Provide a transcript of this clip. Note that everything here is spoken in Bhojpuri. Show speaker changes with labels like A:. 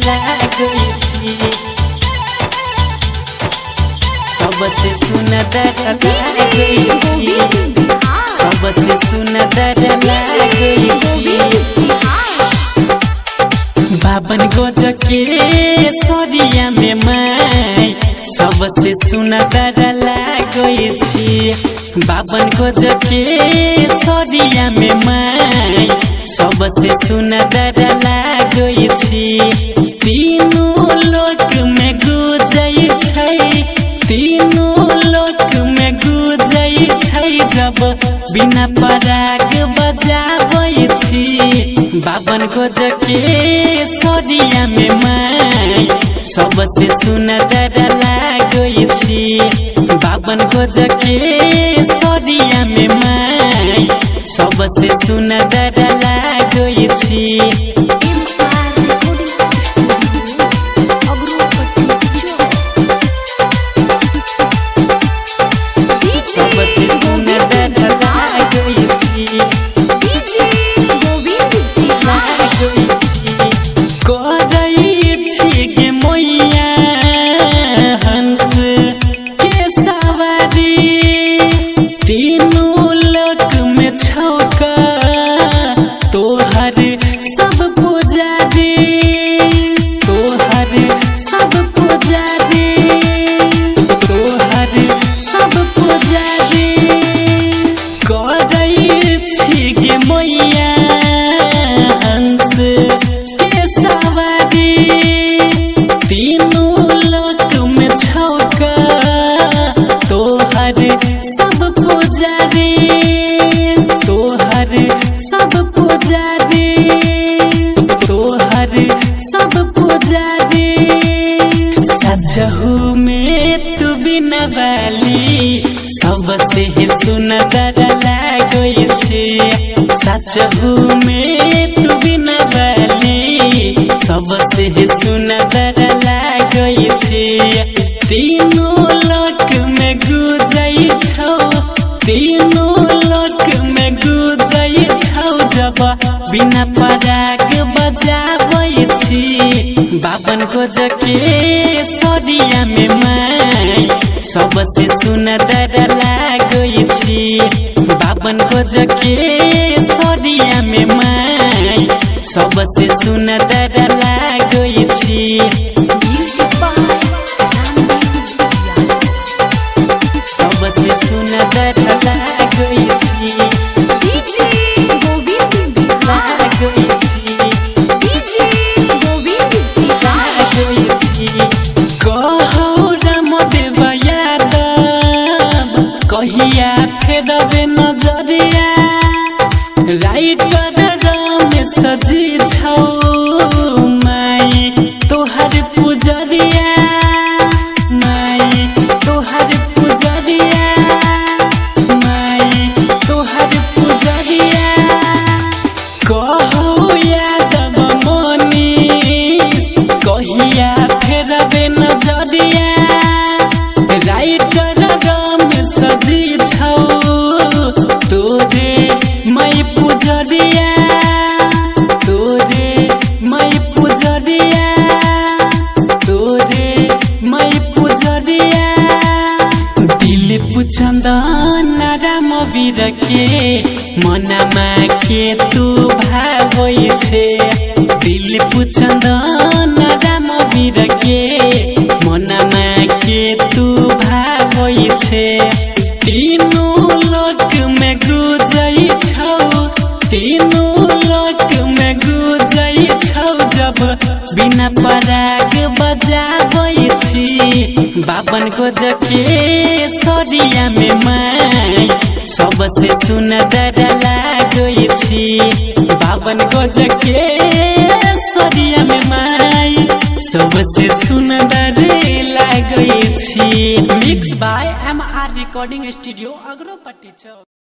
A: लागै छी सबसे सुंदर लागै छी सबसे सुंदर लागै छी बावन गज के सरिया में माय सबसे सुंदर लागै छी बावन गज के सरिया में माय सबसे सुंदर लागै छी तीनों लोक में गुजै छै तीनों लोक में गुजै छै जब बिना पराग बजाबै छी बावन गज के सरिया में माय सबसे सुंदर लागै छी बावन गज के सरिया में माय सबसे सुंदर लागै छी सजहू में तू बिना वाली सबसे सुंदर लागै छी सजहू में तू बिना वाली सबसे सुंदर लागै छी तीनों लोक में गुजै छौ तीनों लोक में गुजै छौ जब बिना पराग बजाबै छी बावन गज के सरिया में माय सबसे सुंदर लागै छी बावन गज के सरिया में माय सबसे सुंदर लागै छी सबसे सुंदर लागै छी कहिया फेरबे नजरिया राइटर रमेश जी छौ माई तोहर पुजरिया माई तोहर पुजरिया माई तोहर पुजरिया कहू यादव मनीष कहिया फेरबे नजरिया राइटर सजी छौ तोरे मैं पुजरिया तोरे मैं पुजरिया तोरे मैं पुजरिया दिल पुछंदन राम वीर के मनमा के तू भावै छे दिल पुछंदन राम वीर के मनमा के तू भावै छे तीनों लोक में गुजै छौ तीनों लोक में गुजै छौ जब बिना पराग बजाबै छी बावन गज के सरिया में माय सबसे सुंदर लागै छी बावन गज के सरिया में माय सबसे सुंदर लागै छी mix by MR recording studio अग्रोपट्टी।